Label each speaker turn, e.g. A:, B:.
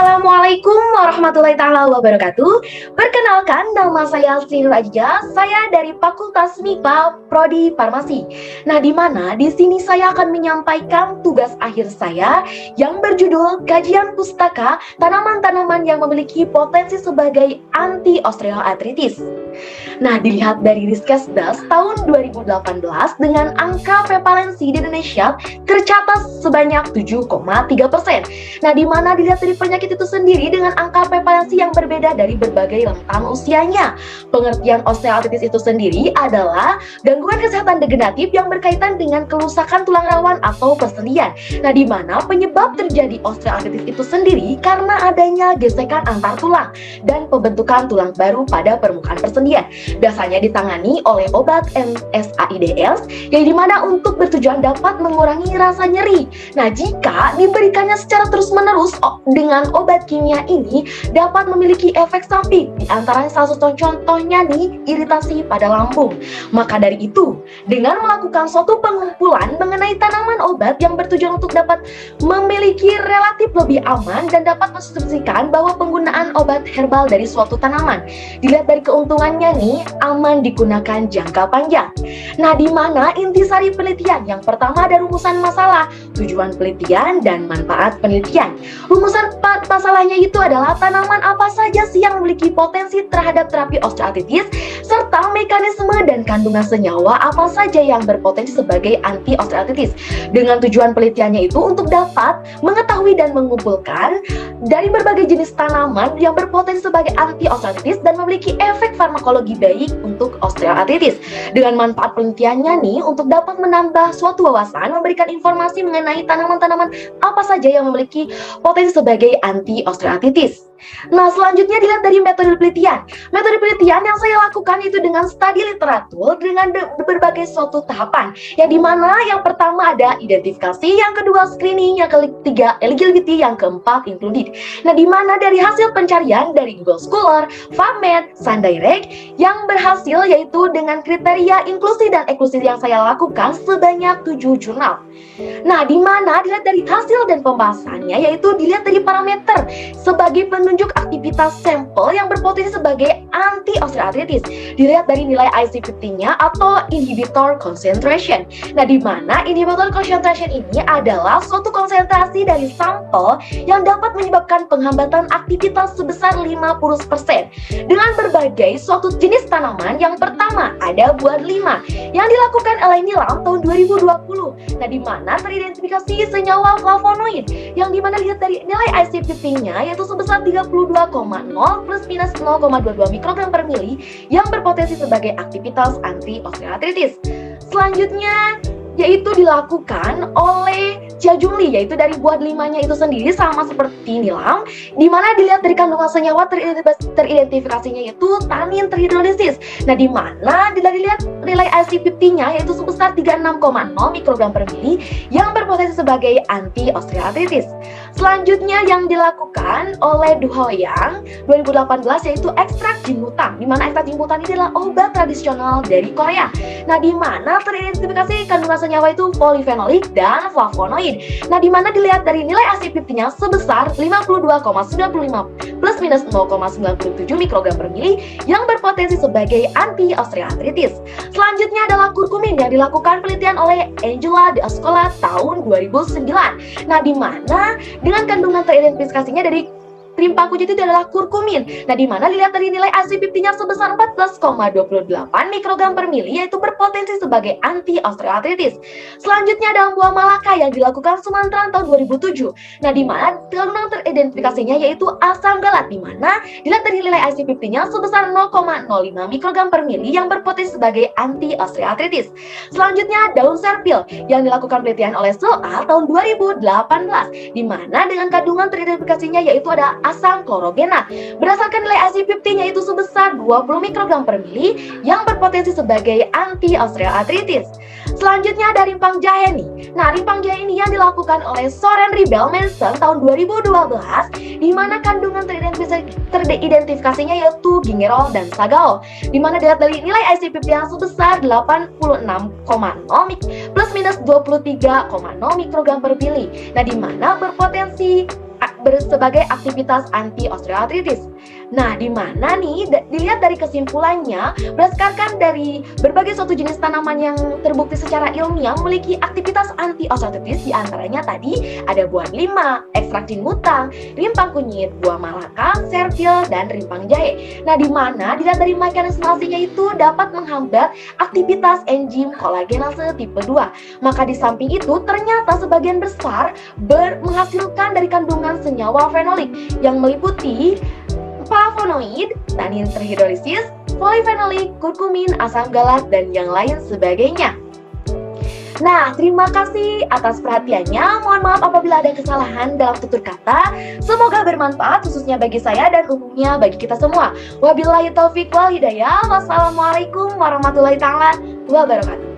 A: Assalamualaikum warahmatullahi taala wabarakatuh. Perkenalkan, nama saya Sinur Aja. Saya dari Fakultas MIPA Prodi Farmasi. Nah, di mana di sini saya akan menyampaikan tugas akhir saya yang berjudul Kajian Pustaka Tanaman-tanaman yang memiliki potensi sebagai anti-osteoartritis. Nah, dilihat dari Riskesdas tahun 2018 dengan angka prevalensi di Indonesia tercatat sebanyak 7,3%. Nah, di mana dilihat dari penyakit itu sendiri dengan angka prevalensi yang berbeda dari berbagai rentang usianya. Pengertian osteoartritis itu sendiri adalah gangguan kesehatan degeneratif yang berkaitan dengan kerusakan tulang rawan atau persendian. Nah, di mana penyebab terjadi osteoartritis itu sendiri karena adanya gesekan antar tulang dan pembentukan tulang baru pada permukaan persendian. Biasanya ditangani oleh obat NSAIDs yang dimana untuk bertujuan dapat mengurangi rasa nyeri. Nah, jika diberikannya secara terus-menerus dengan obat kimia ini dapat memiliki efek samping, di antaranya salah satu contohnya nih iritasi pada lambung. Maka dari itu, dengan melakukan suatu pengumpulan mengenai tanaman obat yang bertujuan untuk dapat memiliki relatif lebih aman dan dapat menginstruksikan bahwa penggunaan obat herbal dari suatu tanaman dilihat dari keuntungannya nih aman digunakan jangka panjang. Nah, di mana intisari penelitian? Yang pertama ada rumusan masalah, tujuan penelitian, dan manfaat penelitian. Rumusan masalahnya itu adalah tanaman apa saja sih yang memiliki potensi terhadap terapi osteoartritis, serta mekanisme dan kandungan senyawa apa saja yang berpotensi sebagai anti-osteoartritis. Dengan tujuan penelitiannya itu untuk dapat mengetahui dan mengumpulkan dari berbagai jenis tanaman yang berpotensi sebagai anti-osteoartritis dan memiliki efek farmakologi baik untuk osteoartritis. Dengan manfaat penelitiannya nih untuk dapat menambah suatu wawasan, memberikan informasi mengenai tanaman-tanaman apa saja yang memiliki potensi sebagai anti-osteoartritis. Nah, selanjutnya dilihat dari metode penelitian. Metode penelitian yang saya lakukan itu dengan studi literatur dengan berbagai suatu tahapan. Yang dimana yang pertama ada identifikasi, yang kedua screening, yang ketiga eligibility, yang keempat included. Nah, dimana dari hasil pencarian dari Google Scholar, PubMed, SunDirect yang berhasil yaitu dengan kriteria inklusi dan eksklusi yang saya lakukan sebanyak 7 jurnal. Nah, dimana dilihat dari hasil dan pembahasannya yaitu dilihat dari parameter sebagai penunjuk aktivitas sampel yang berpotensi sebagai anti-osteoartritis. Dilihat dari nilai IC50-nya atau inhibitor concentration. Nah, di mana inhibitor concentration ini adalah suatu konsentrasi dari sampel yang dapat menyebabkan penghambatan aktivitas sebesar 50% dengan berbagai suatu jenis tanaman. Yang pertama ada buah 5 yang dilakukan oleh Nilam tahun 2020. Nah, di mana teridentifikasi senyawa flavonoid yang dimana dilihat dari nilai IC50-nya yaitu sebesar 32,0 plus minus 0,22 mikrogram per mili yang berpotensi sebagai aktivitas anti-osteoartritis. Selanjutnya yaitu dilakukan oleh Jiajun Li, yaitu dari buah 5-nya itu sendiri sama seperti Nilam, di mana dilihat dari kandungan senyawa teridentifikasinya yaitu tanin terhidrolisis. Nah, di mana dilihat nilai IC50-nya yaitu sebesar 36,0 mikrogram per mili yang berpotensi sebagai anti-osteoartritis. Selanjutnya yang dilakukan oleh Du Hoyang 2018 yaitu ekstrak jimbutan, di mana ekstrak jimbutan ini adalah obat tradisional dari Korea. Nah, di mana teridentifikasi kandungan senyawa itu polifenolik dan flavonoid. Nah, di mana dilihat dari nilai IC50-nya sebesar 52,95 plus minus 0,97 mikrogram per mili yang berpotensi sebagai anti-osteoartritis. Selanjutnya adalah kurkumin yang dilakukan penelitian oleh Angela de Ascola tahun 2009. Nah, di mana dengan kandungan teridentifikasinya dari krim pakunya itu adalah kurkumin. Nah, di mana dilihat dari nilai IC50-nya sebesar 14,28 mikrogram per mili yaitu berpotensi sebagai anti-osteoartritis. Selanjutnya dalam buah Malaka yang dilakukan Sumatera tahun 2007. Nah, di mana kandungan teridentifikasinya yaitu asam galat, di mana dilihat dari nilai IC50-nya sebesar 0,05 mikrogram per mili yang berpotensi sebagai anti-osteoartritis. Selanjutnya daun serpil yang dilakukan penelitian oleh SEA tahun 2018, di mana dengan kandungan teridentifikasinya yaitu ada asam klorogenat. Berdasarkan nilai IC50-nya itu sebesar 20 mikrogram per mili yang berpotensi sebagai anti-osteoartritis. Selanjutnya ada rimpang jahe nih. Nah, rimpang jahe ini yang dilakukan oleh Soren Ribel Manson tahun 2012, di mana kandungan teridentifikasinya yaitu gingerol dan sagaol, di mana dilihat dari nilai IC50 yang sebesar 86,0 plus minus 23,0 mikrogram per mili. Nah, di mana berpotensi sebagai aktivitas anti-osteoartritis. Nah, di mana nih dilihat dari kesimpulannya, berdasarkan dari berbagai suatu jenis tanaman yang terbukti secara ilmiah memiliki aktivitas anti-osteoartritis, di antaranya tadi ada buah delima, ekstrak jingutang, rimpang kunyit, buah malaka, serpil, dan rimpang jahe. Nah, di mana dilihat dari mekanisme aslinya itu dapat menghambat aktivitas enzim kolagenase tipe 2. Maka di samping itu ternyata sebagian besar menghasilkan dari kandungan senyawa fenolik yang meliputi flavonoid, tanin terhidrolisis, polifenolik, kurkumin, asam galat, dan yang lain sebagainya. Nah, terima kasih atas perhatiannya. Mohon maaf apabila ada kesalahan dalam tutur kata. Semoga bermanfaat khususnya bagi saya dan umumnya bagi kita semua. Wabillahi taufiq wal hidayah. Wassalamualaikum warahmatullahi taala wabarakatuh.